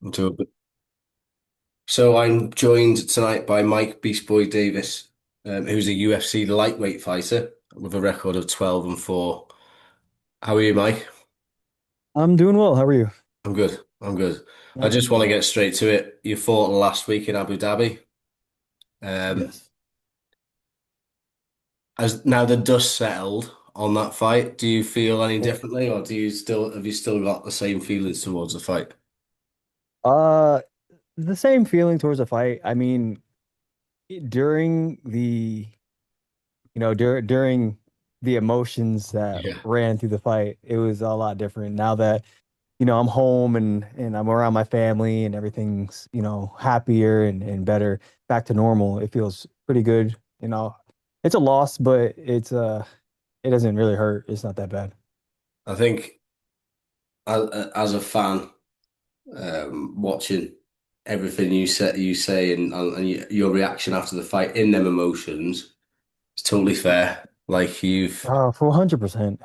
Into a bit. So I'm joined tonight by Mike Beast Boy Davis, who's a UFC lightweight fighter with a record of 12-4. How are you, Mike? I'm doing well. How are you? I'm good. I'm good. I Nice. just want to get straight to it. You fought last week in Abu Dhabi. Um, Yes. has now the dust settled on that fight? Do you feel any Yeah. differently, or do you still have you still got the same feelings towards the fight? Uh, the same feeling towards the fight. I mean, during during the emotions that Yeah. ran through the fight, it was a lot different. Now that, I'm home and I'm around my family and everything's, happier and better, back to normal, it feels pretty good. It's a loss, but it doesn't really hurt. It's not that bad. I think as a fan. Watching everything you say, and your reaction after the fight in them emotions, it's totally fair. Like For 100%.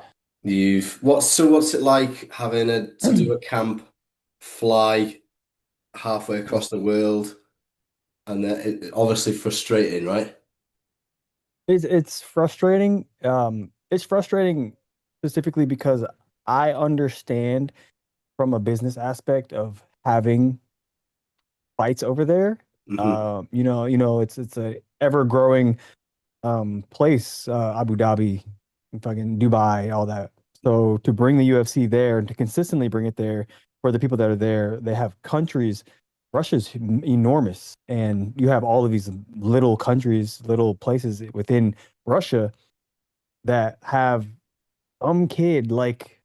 what's it like having to do a camp, fly halfway across the world, and obviously frustrating, right? It's frustrating. It's frustrating specifically because I understand from a business aspect of having fights over there. Hmm. It's a ever growing place, Abu Dhabi, fucking Dubai, all that. So to bring the UFC there and to consistently bring it there for the people that are there, they have countries. Russia's enormous, and you have all of these little countries, little places within Russia that have some kid like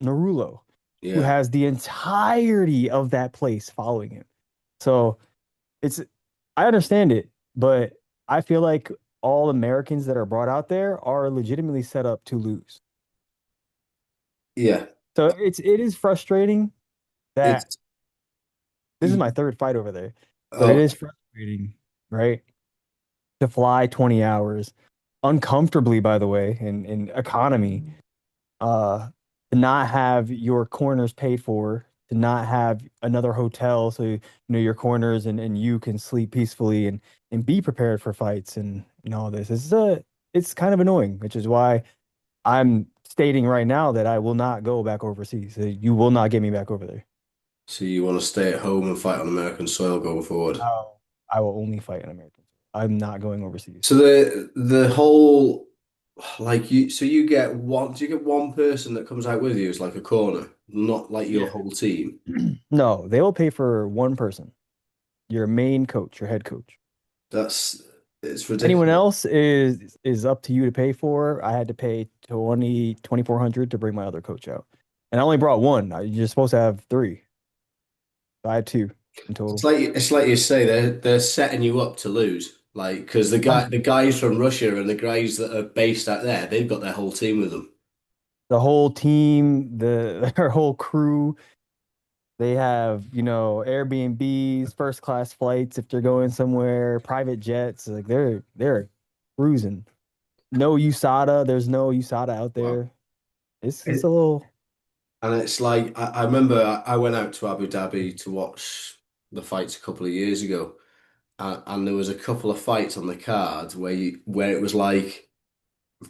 Narulo who Yeah, has the entirety of that place following him. So it's I understand it, but I feel like all Americans that are brought out there are legitimately set up to lose. yeah. So it is frustrating that It's this is my third fight over there, but it oh is frustrating, right? To fly 20 hours uncomfortably, by the way, in economy, uh, to not have your corners paid for, to not have another hotel so your corners and you can sleep peacefully and be prepared for fights and all this. It's kind of annoying, which is why I'm stating right now that I will not go back overseas. You will not get me back over there. so you want to stay at home and fight on American soil going forward? No. I will only fight in American. I'm not going overseas. So the whole like you so you get one do you get one person that comes out with you as like a corner, not like your Yeah. whole team? No, they will pay for one person, your main coach, your head coach. That's it's Anyone ridiculous. else is up to you to pay for. I had to pay 2,400 to bring my other coach out. And I only brought one. You're supposed to have three. I had two in total. It's like you say they're setting you up to lose. Like because Um, the guys from Russia and the guys that are based out there, they've got their whole team with them. the whole team, their whole crew, they have, Airbnbs, first class flights if they're going somewhere, private jets. Like they're cruising. No USADA. There's no USADA out Wow. there. It's a little. And it's like I remember I went out to Abu Dhabi to watch the fights a couple of years ago, and there was a couple of fights on the card where it was like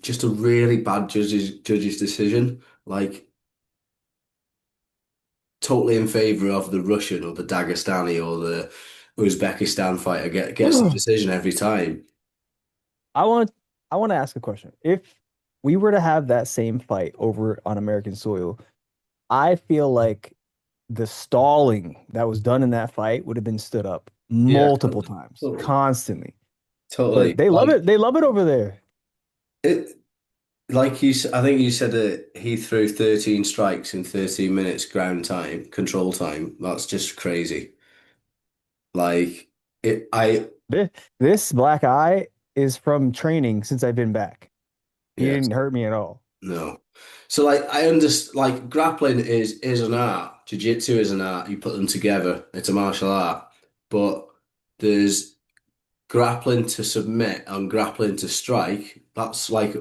just a really bad judge's decision, like totally in favor of the Russian or the Dagestani or the Uzbekistan fighter gets the decision every time. I want I want to ask a question. If we were to have that same fight over on American soil, I feel like the stalling that was done in that fight would have been stood up Yeah, multiple times, totally, constantly. But totally. they love Like it. They love it over there. it, like I think you said that he threw 13 strikes in 13 minutes ground time, control time. That's just crazy. Like I This, this black eye is from training since I've been back. He yeah. didn't hurt me at all. No. So like I understand like grappling is an art. Jiu-jitsu is an art. You put them together. It's a martial art. But there's grappling to submit and grappling to strike. That's like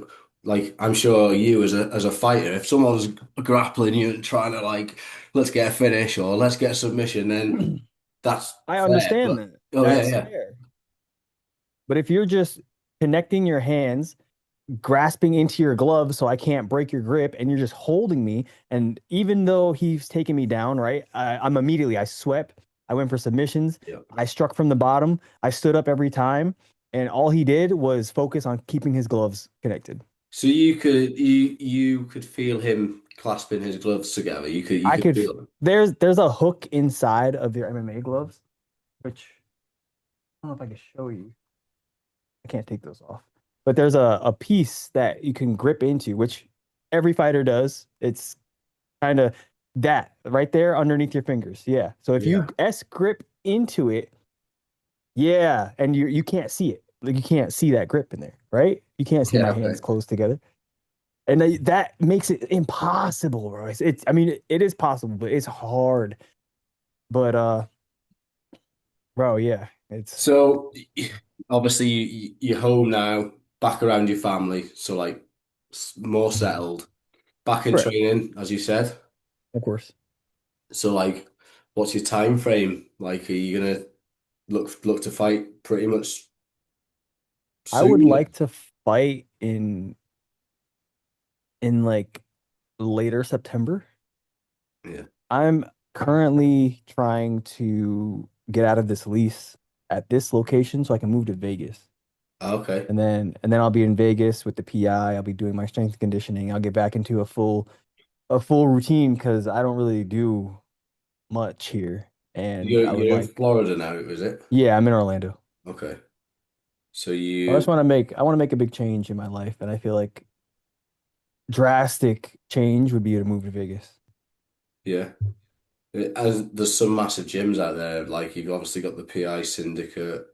I'm sure you as a fighter, if someone's grappling you and trying to let's get a finish or let's get a submission, then that's I fair. understand But that. oh yeah, That's yeah, fair. But if you're just connecting your hands, grasping into your glove so I can't break your grip, and you're just holding me, and even though he's taking me down, right? I swept, I went for submissions, yeah. I struck from the bottom, I stood up every time, and all he did was focus on keeping his gloves connected. So you could feel him clasping his gloves together. You I could could, feel them. there's a hook inside of your MMA gloves, which I don't know if I can show you. I can't take those off. But there's a piece that you can grip into, which every fighter does. It's kind of that right there underneath your fingers. Yeah. So if you Yeah, S grip into it, yeah, and you can't see it. Like you can't see that grip in there, right? You can't see yeah, my okay. hands closed together. And that makes it impossible, bro. I mean, it is possible, but it's hard. But bro, yeah, it's So obviously you're home now, back around your family, so like more settled, back in correct, training, as you said. of course. So like, what's your time frame? Like, are you gonna look to fight pretty much I would soon? like to fight in like later September. Yeah. I'm currently trying to get out of this lease at this location so I can move to Vegas. Okay. And then I'll be in Vegas with the PI. I'll be doing my strength and conditioning. I'll get back into a full routine because I don't really do much here. And You're I would you're in like, Florida now, is it? yeah, I'm in Orlando. Okay. So I want to make a big change in my life, and I feel like drastic change would be to move to Vegas. yeah. As there's some massive gyms out there, like you've obviously got the PI Syndicate,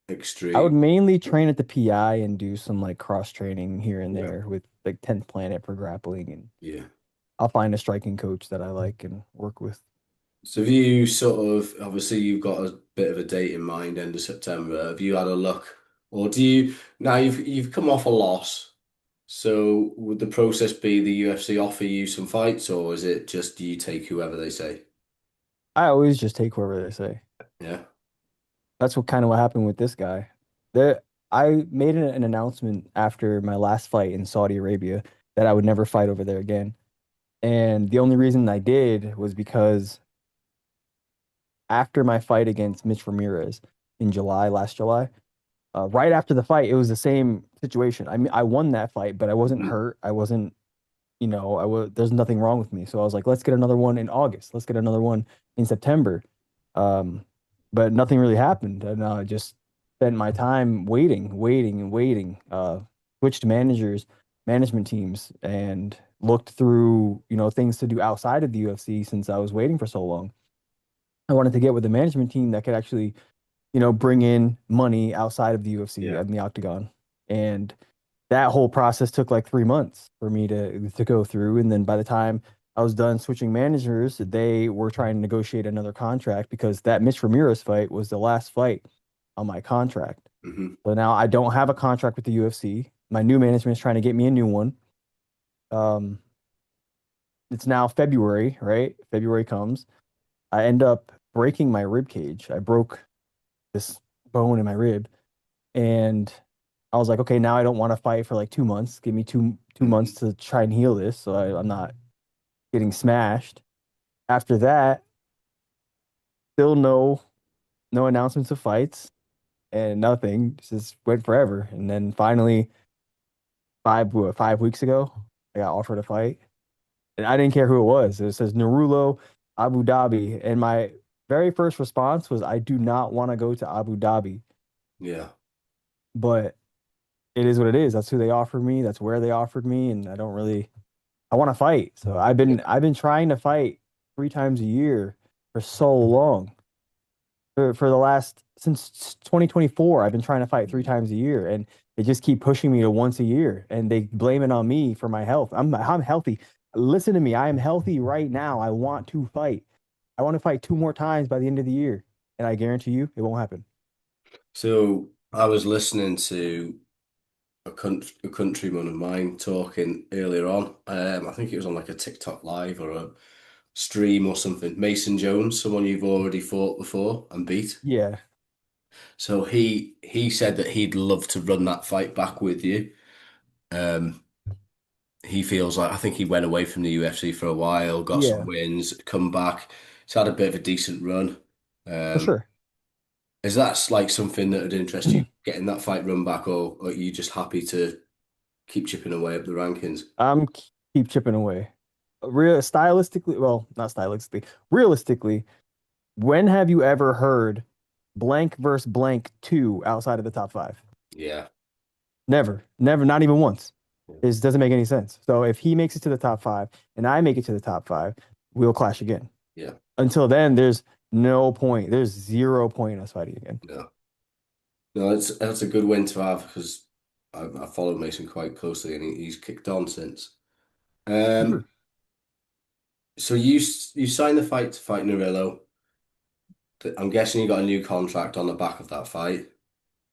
I would Extreme. mainly train at the PI and do some like cross training here and Yeah. there with like 10th Planet for grappling, and Yeah. I'll find a striking coach that I like and work with. So have you sort of obviously you've got a bit of a date in mind, end of September. Have you had a look, or do you now you've come off a loss? So would the process be the UFC offer you some fights, or is it just you take whoever they say? I always just take whoever they say. Yeah. That's what happened with this guy. There, I made an announcement after my last fight in Saudi Arabia that I would never fight over there again. And the only reason I did was because after my fight against Mitch Ramirez in July, last July, right after the fight, it was the same situation. I mean, I won that fight, but I wasn't Mm. hurt. I wasn't, there's nothing wrong with me. So I was like, let's get another one in August. Let's get another one in September. Um, but nothing really happened. And I just spent my time waiting, waiting, and waiting. Switched management teams, and looked through, things to do outside of the UFC since I was waiting for so long. I wanted to get with a management team that could actually, bring in money outside of the UFC Yeah. and the octagon. And that whole process took like 3 months for me to go through. And then by the time I was done switching managers, they were trying to negotiate another contract because that Mitch Ramirez fight was the last fight on my contract. Hmm. So now I don't have a contract with the UFC. My new management is trying to get me a new one. Um, it's now February, right? February comes. I end up breaking my rib cage. I broke this bone in my rib, and I was like, okay, now I don't want to fight for like 2 months. Give me two months Hmm. to try and heal this, so I'm not getting smashed. After that, still no announcements of fights and nothing. Just went forever, and then finally 5 weeks ago, I got offered a fight, and I didn't care who it was. It says Narulo, Abu Dhabi, and my very first response was, I do not want to go to Abu Dhabi, Yeah. but it is what it is. That's who they offered me. That's where they offered me, and I want to fight. So I've been trying to fight 3 times a year for so long. For the last since 2024, I've been trying to fight three Mhm. times a year, and they just keep pushing me to once a year, and they blame it on me for my health. I'm healthy. Listen to me. I am healthy right now. I want to fight. I want to fight 2 more times by the end of the year, and I guarantee you it won't happen. So I was listening to a countryman of mine talking earlier on. I think it was on like a TikTok live or a stream or something. Mason Jones, someone you've already fought before and beat. Yeah. So he said that he'd love to run that fight back with you. Um, he feels like I think he went away from the UFC for a while, got some Yeah, wins, come back. He's had a bit of a decent run. for Um, sure. is that like something that would interest you, getting that fight run back, or are you just happy to keep chipping away up the rankings? I'm keep chipping away. Real stylistically, well, not stylistically, realistically, when have you ever heard blank versus blank two outside of the top five? Yeah, Never, never, not even once. It doesn't make any sense. So if he makes it to the top five and I make it to the top five, we'll clash again. yeah, Until then, there's no point. There's 0 point in us fighting again. no, no. That's a good win to have because I followed Mason quite closely and he's kicked on since. Sure. Um, so you signed the fight to fight Nurillo. I'm guessing you got a new contract on the back of that fight.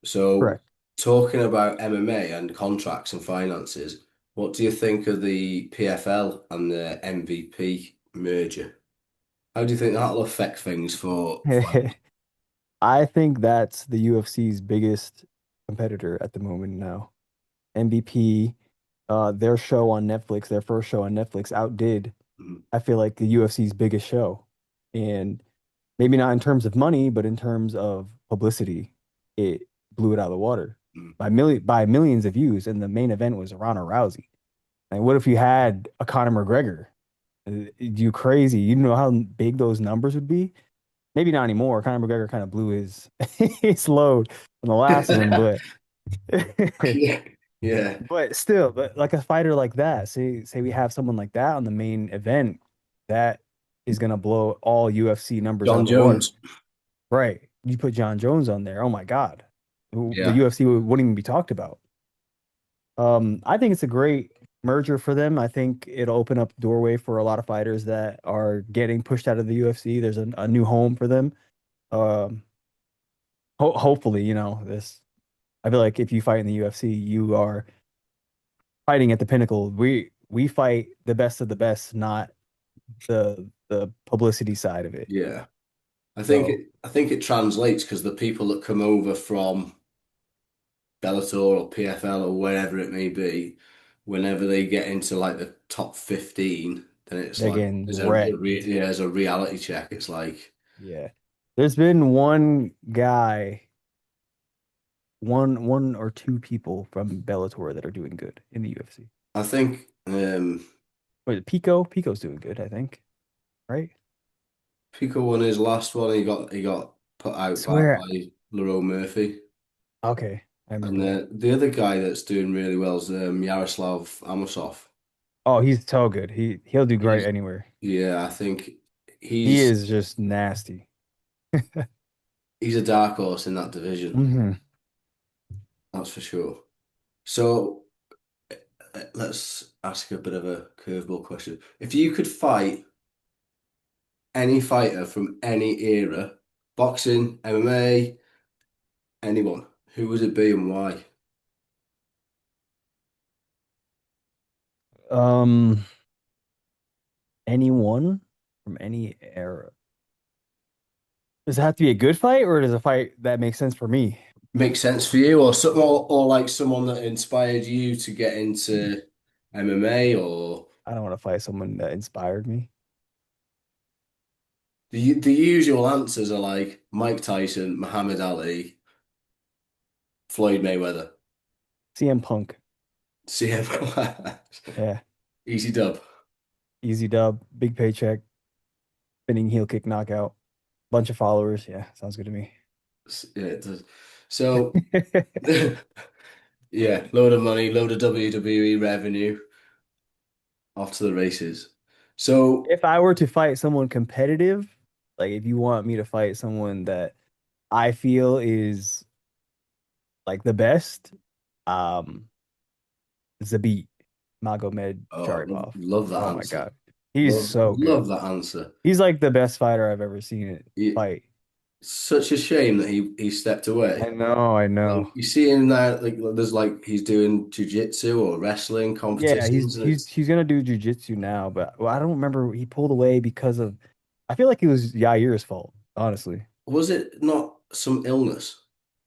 So, Correct. talking about MMA and contracts and finances, what do you think of the PFL and the MVP merger? How do you think that'll affect things for fighting? I think that's the UFC's biggest competitor at the moment now. MVP, their show on Netflix, their first show on Netflix outdid, Mm, I feel like the UFC's biggest show. And maybe not in terms of money, but in terms of publicity, it blew it out of the water mm. by millions of views. And the main event was Ronda Rousey. And what if you had a Conor McGregor? You crazy? You know how big those numbers would be? Maybe not anymore. Conor McGregor kind of blew his his load in the last one, but Yeah, yeah. but still, but like a fighter like that, say we have someone like that on the main event, that is gonna blow all UFC numbers out John of the water. Jones. Right. You put John Jones on there. Oh my God. The Yeah, UFC wouldn't even be talked about. I think it's a great merger for them. I think it'll open up the doorway for a lot of fighters that are getting pushed out of the UFC. There's a new home for them. Um, hopefully, this. I feel like if you fight in the UFC, you are fighting at the pinnacle. We fight the best of the best, not the publicity side of it. yeah. So I think it translates because the people that come over from Bellator or PFL or wherever it may be, whenever they get into like the top 15, then it's they're like getting wrecked. yeah, there's a reality check. It's like Yeah. There's been one guy, one or two people from Bellator that are doing good in the UFC. I think Wait, Pico? Pico's doing good, I think. Right? Pico won his last one. He got put I out swear. by Lerone Murphy, Okay, I and remember that. the other guy that's doing really well is Yaroslav Amosov. Oh, he's so good. He'll do great He's anywhere. yeah, I think He is just nasty. he's a dark horse in that division. Hmm. That's for sure. So let's ask a bit of a curveball question. If you could fight any fighter from any era, boxing, MMA, anyone, who would it be and why? Um, anyone from any era. Does it have to be a good fight, or does a fight that makes sense for me? Make sense for you, or something, or like someone that inspired you to get into MMA, or I don't want to fight someone that inspired me. the usual answers are like Mike Tyson, Muhammad Ali, Floyd Mayweather, CM Punk. CM. Yeah. Easy dub. Easy dub, big paycheck, spinning heel kick knockout, bunch of followers. Yeah, sounds good to me. Yeah, it does. So, yeah, load of money, load of WWE revenue, off to the races. So, If I were to fight someone competitive, like if you want me to fight someone that I feel is like the best, um, Zabit Magomed oh, Sharipov. love that Oh my answer. God. He's so Love good. that answer. He's like the best fighter I've ever seen it He, fight. such a shame that he stepped away. I know, I Like know. you see him there, like there's like he's doing jujitsu or wrestling Yeah, competitions, and it's he's gonna do jujitsu now, but well, I don't remember he pulled away because of I feel like it was Yair's fault, honestly. was it not some illness?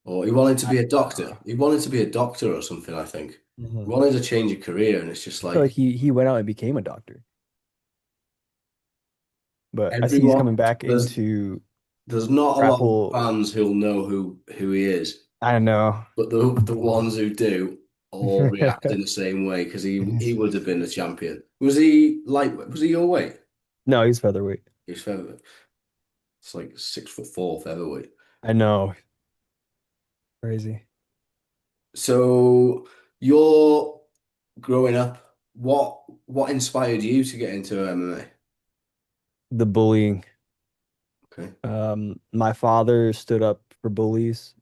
Or he wanted to I be a uh, doctor. He wanted to be a doctor or something, I think. He mhm. wanted to change a career, and it's just I feel like like he went out and became a doctor. But I see he's everyone coming back there's into there's not a lot of grapple. fans who'll know who he is, I know. but the ones who do all react in the same way because he would have been a champion. Was he your weight? No, he's featherweight. He's featherweight. It's like 6'4" featherweight. I know. Crazy. So you're growing up. What inspired you to get into MMA? The bullying. Okay. My father stood up for bullies,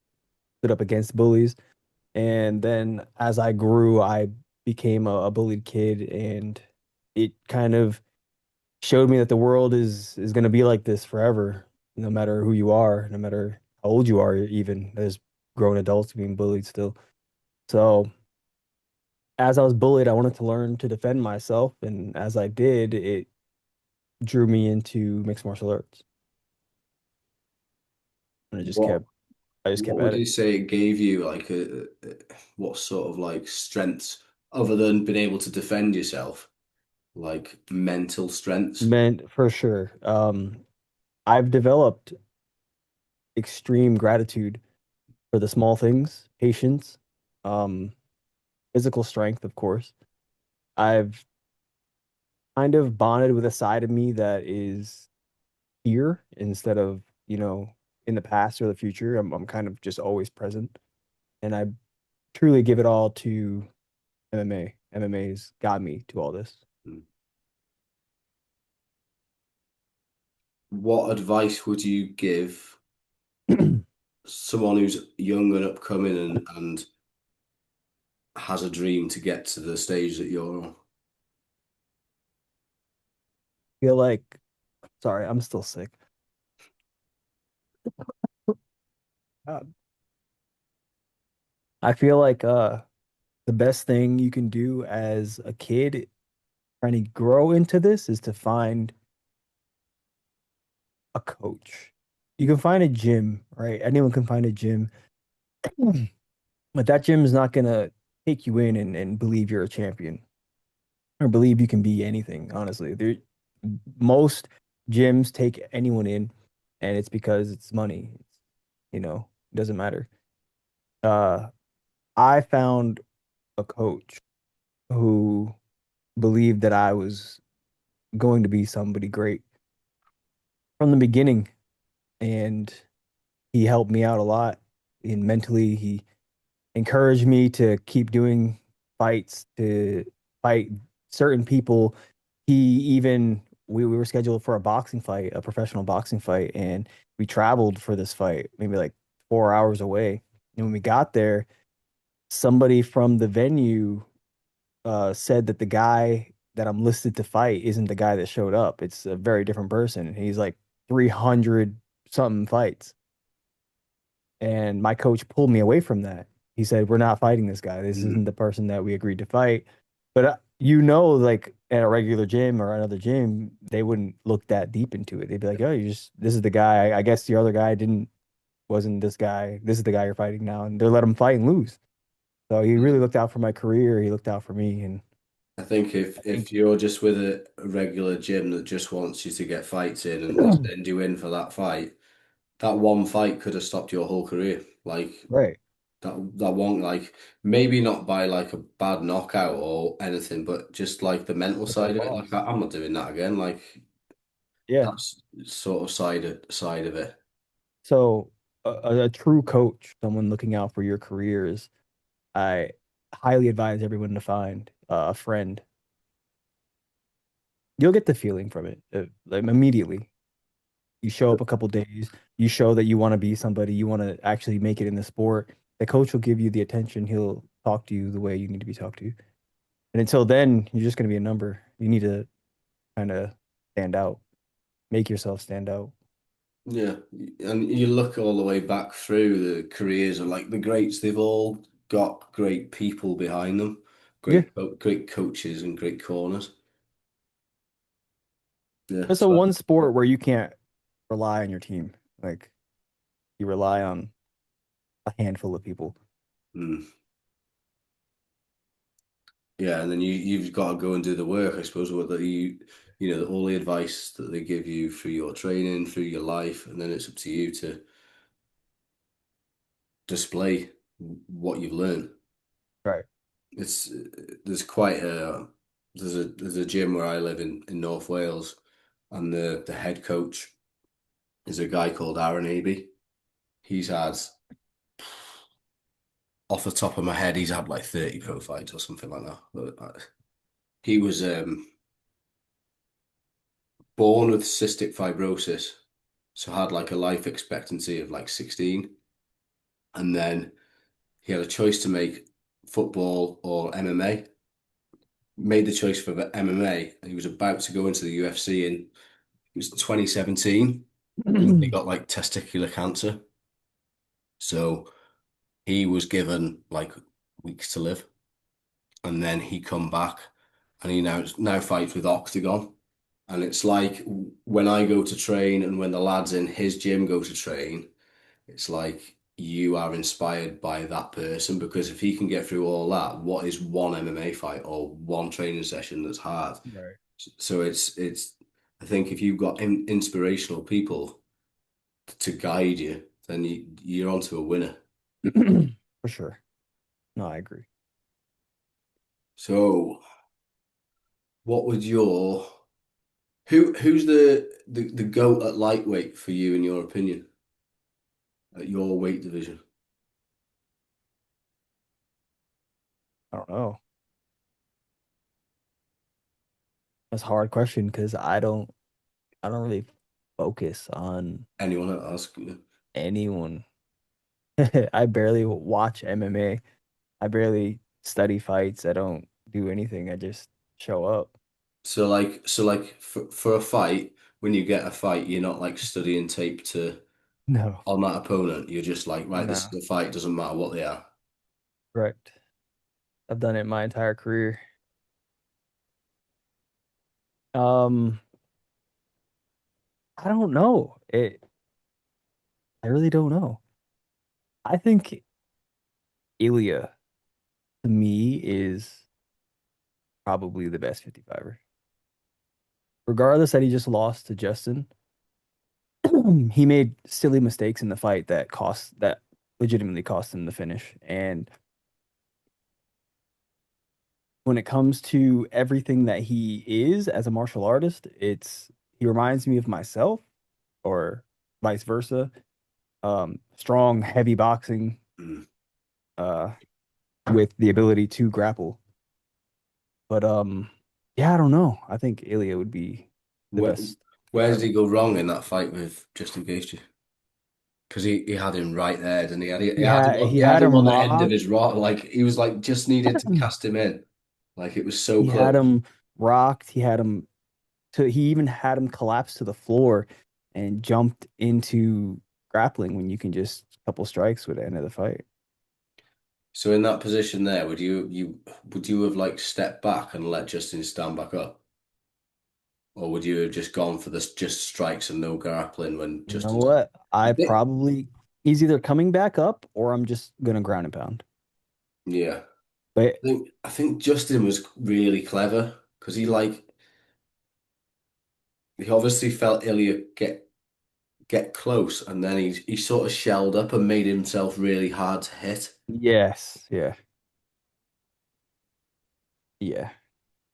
stood up against bullies. And then as I grew, I became a bullied kid, and it kind of showed me that the world is going to be like this forever, no matter who you are, no matter how old you are, even there's grown adults being bullied still. So as I was bullied, I wanted to learn to defend myself, and as I did, it drew me into mixed martial arts, and What I just kept what at would you it. say it gave you? Like what sort of like strengths other than being able to defend yourself? Like mental strengths? Meant for sure. I've developed extreme gratitude for the small things, patience, um, physical strength, of course. I've kind of bonded with a side of me that is here instead of, in the past or the future. I'm kind of just always present. And I truly give it all to MMA. MMA's got me to all this. What advice would you give someone who's young and upcoming and has a dream to get to the stage that you're on? Feel like, sorry, I'm still sick. Uh, I feel like the best thing you can do as a kid trying to grow into this is to find a coach. You can find a gym, right? Anyone can find a gym, but that gym is not gonna take you in and believe you're a champion or believe you can be anything, honestly. Most gyms take anyone in, and it's because it's money. It doesn't matter. Uh, I found a coach who believed that I was going to be somebody great from the beginning, and he helped me out a lot. And mentally, he encouraged me to keep doing fights, to fight certain people. He even we were scheduled for a boxing fight, a professional boxing fight, and we traveled for this fight, maybe like 4 hours away. And when we got there, somebody from the venue said that the guy that I'm listed to fight isn't the guy that showed up. It's a very different person. And he's like 300 something fights. And my coach pulled me away from that. He said, "We're not fighting this guy. This isn't Mm. the person that we agreed to fight." But like at a regular gym or another gym, they wouldn't look that deep into it. They'd be like, "Oh, this is the guy. I guess the other guy wasn't this guy. This is the guy you're fighting now." And they let him fight and lose. So he really looked out for my career. He looked out for me. And I think I if think, you're just with a regular gym that just wants you to get fights in and they send you in for that fight, that one fight could have stopped your whole career. Like right. that one, like maybe not by like a bad knockout or anything, but just like the mental But the side of it. Like loss. I'm not doing that again. Like Yeah. that's sort of side of it. So a true coach, someone looking out for your careers, I highly advise everyone to find a friend. You'll get the feeling from it like immediately. You show up a couple days, you show that you want to be somebody, you want to actually make it in the sport. The coach will give you the attention. He'll talk to you the way you need to be talked to. And until then, you're just going to be a number. You need to kind of stand out, make yourself stand out. Yeah, and you look all the way back through the careers of like the greats, they've all got great people behind them, Yeah. great coaches and great corners. Yeah, It's a so one sport where you can't rely on your team. Like you rely on a handful of people. mm, yeah, and then you've got to go and do the work, I suppose, what that you know, all the advice that they give you through your training, through your life, and then it's up to you to display what you've learned. Right. It's there's quite a there's a gym where I live in North Wales, and the head coach is a guy called Aaron Aby. He's had, off the top of my head, he's had like 30 pro fights or something like that. But he was born with cystic fibrosis, so had like a life expectancy of like 16, and then he had a choice to make football or MMA. Made the choice for the MMA, and he was about to go into the UFC in, it was 2017, and then he got like testicular cancer. So he was given like weeks to live, and then he come back, and he now fights with Octagon. And it's like when I go to train and when the lads in his gym go to train, it's like you are inspired by that person, because if he can get through all that, what is one MMA fight or one training session that's hard? Right. So it's I think if you've got inspirational people to guide you, then you're onto a winner. For sure. No, I agree. So what would your who's the GOAT at lightweight for you in your opinion, at your weight division? I don't know. That's a hard question because I don't really focus on Anyone that asks you. anyone. I barely watch MMA. I barely study fights. I don't do anything. I just show up. So like for a fight, when you get a fight, you're not like studying tape to No, on that opponent. You're just like, right, this is no. the fight, doesn't matter what they are. Correct. I've done it my entire career. Um, I don't know. I really don't know. I think Ilya to me is probably the best 55er. Regardless that he just lost to Justin, he made silly mistakes in the fight that legitimately cost him the finish. And when it comes to everything that he is as a martial artist, he reminds me of myself or vice versa. Strong, heavy boxing, Mm. uh, with the ability to grapple. But yeah, I don't know. I think Ilya would be the Where best where did 55er. he go wrong in that fight with Justin Gaethje? Because he had him right there, didn't he? He He had had him on him the end of rocked. his rod, like he was like just needed to cast him in, like it was so He had close. him rocked. He even had him collapse to the floor and jumped into grappling when you can just a couple strikes would end of the fight. So in that position there, would you have like stepped back and let Justin stand back up, or would you have just gone for this just strikes and no grappling when You know Justin's? what? I I think, probably he's either coming back up or I'm just gonna ground and pound. yeah, But I think Justin was really clever because he obviously felt Ilya get close, and then he sort of shelled up and made himself really hard to hit, yes, yeah, yeah.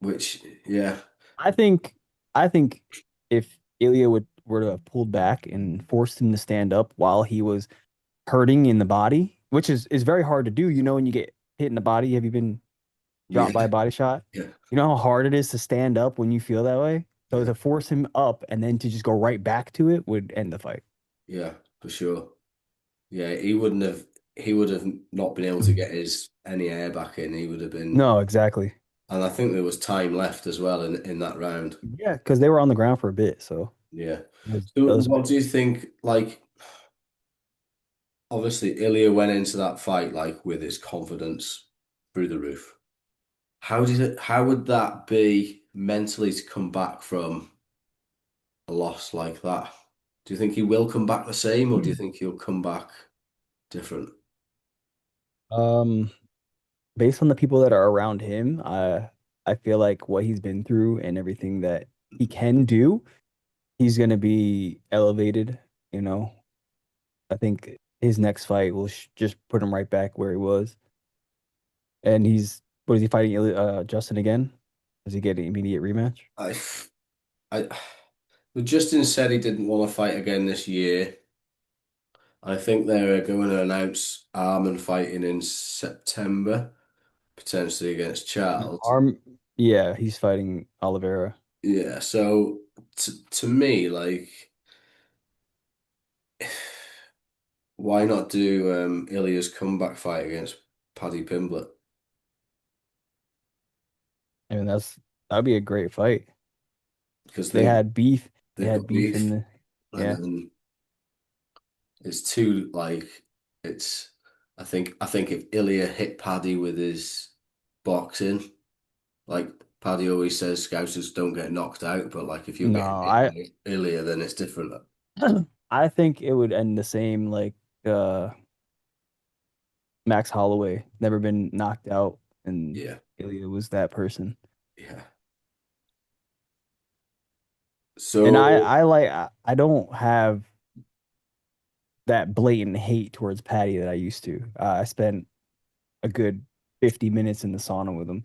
which yeah, I think I think if Ilya would were to have pulled back and forced him to stand up while he was hurting in the body, which is very hard to do. You know, when you get hit in the body, have you been yeah, dropped by a body shot? yeah, You know how hard it is to stand up when you feel that way? So yeah, to force him up and then to just go right back to it would end the fight. yeah, for sure. Yeah, he would have not been able to get his any air back in. He would have been, No, exactly. and I think there was time left as well in that round. Yeah, because they were on the ground for a bit. So. Yeah. Those, So those what do you think? Like, obviously, Ilya went into that fight like with his confidence through the roof. How would that be mentally to come back from a loss like that? Do you think he will come back the same, or do you think he'll come back different? um based on the people that are around him, I feel like what he's been through and everything that he can do, he's gonna be elevated, you know. I think his next fight will sh just put him right back where he was. And he's what is he fighting Justin again? Does he get an immediate rematch? I, I, but Justin said he didn't want to fight again this year. I think they're going to announce Arman fighting in September, potentially against Charles. Arm, yeah, he's fighting Oliveira. Yeah, so to me, like, why not do Ilya's comeback fight against Paddy Pimblett? I mean, that'd be a great fight. Because They had beef. They they've had got beef in beef, the and yeah. then it's too like it's. I think if Ilya hit Paddy with his boxing, like Paddy always says, Scousers don't get knocked out, but like if you're No, getting hit by Ilya, then it's different. I think it would end the same like uh Max Holloway, never been knocked out, and Yeah, Ilya was that person. yeah. And So I don't have that blatant hate towards Patty that I used to. I spent a good 50 minutes in the sauna with him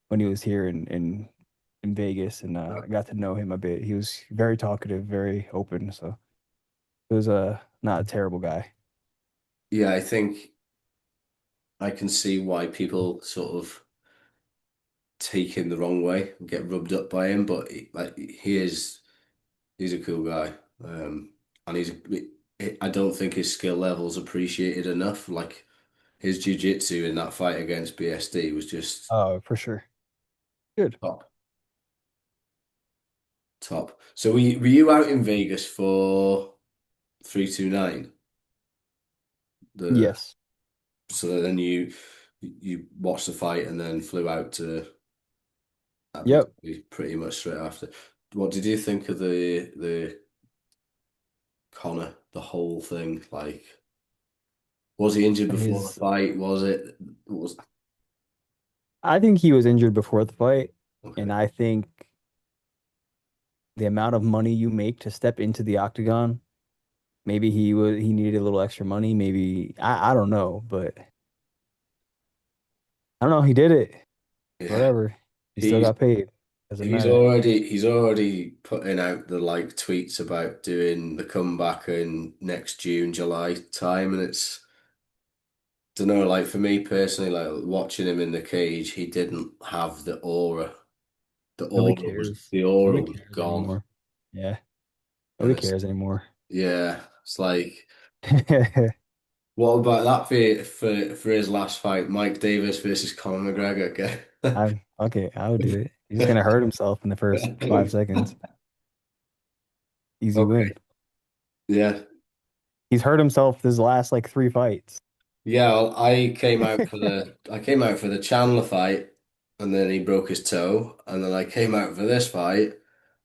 when he was here in Vegas, and I got to know him a bit. He was very talkative, very open, so he was not a terrible guy. yeah, I think I can see why people sort of take him the wrong way and get rubbed up by him, but like he's a cool guy, and I don't think his skill level's appreciated enough. Like his jiu-jitsu in that fight against BSD was just Oh, for sure. Good. top, top. So were you out in Vegas for 329? The Yes. So then you watched the fight and then flew out to Abu Yep. Dhabi pretty much straight after. What did you think of the Connor, the whole thing? Like, was he injured before the His fight? Was I think he was injured before the fight, and okay? I think the amount of money you make to step into the octagon, maybe he needed a little extra money, maybe I don't know, but I don't know, he did it. Yeah, Whatever. He still he's got paid. Doesn't he's matter. already he's already putting out the like tweets about doing the comeback in next June, July time, and it's don't know. Like for me personally, like watching him in the cage, he didn't have the aura. The Nobody aura was cares. the aura Nobody was cares gone, anymore. Yeah. and Nobody it's cares anymore. yeah, it's like. What about that for his last fight, Mike Davis versus Conor McGregor? Okay. I'm okay, I would do it. He's gonna hurt himself in the first 5 seconds. Easy Okay. win. Yeah. He's hurt himself his last like 3 fights. Yeah, well, I came out for the Chandler fight and then he broke his toe and then I came out for this fight.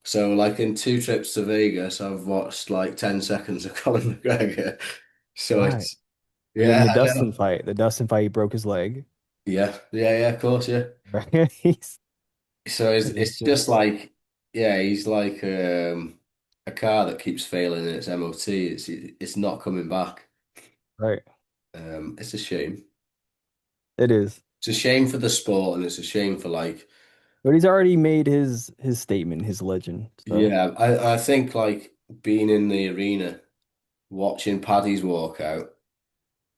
So like in 2 trips to Vegas, I've watched like 10 seconds of Conor McGregor. So Right. it's And then yeah, I know. The Dustin fight, he broke his leg. Yeah, yeah, yeah, of course, yeah. Right? So it's It's it's just just like yeah, he's like a car that keeps failing in its MOT. It's not coming back. right. It's a shame. It is. It's a shame for the sport, and it's a shame for like But he's already made his statement, his legend. So yeah. I think like being in the arena, watching Paddy's walkout,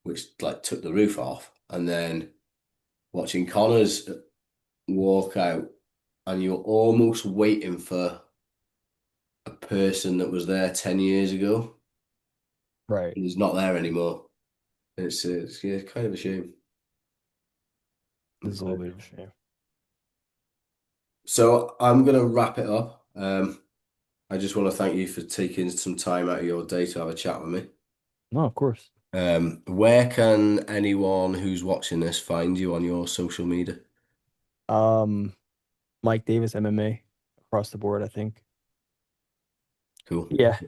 which like took the roof off, and then watching Connor's walkout, and you're almost waiting for a person that was there 10 years ago, right. and he's not there anymore. It's yeah, kind of a shame. It's a little bit of a shame. So I'm gonna wrap it up. I just want to thank you for taking some time out of your day to have a chat with me. No, of course. Where can anyone who's watching this find you on your social media? Um, Mike Davis MMA across the board, I think. Cool. Yeah.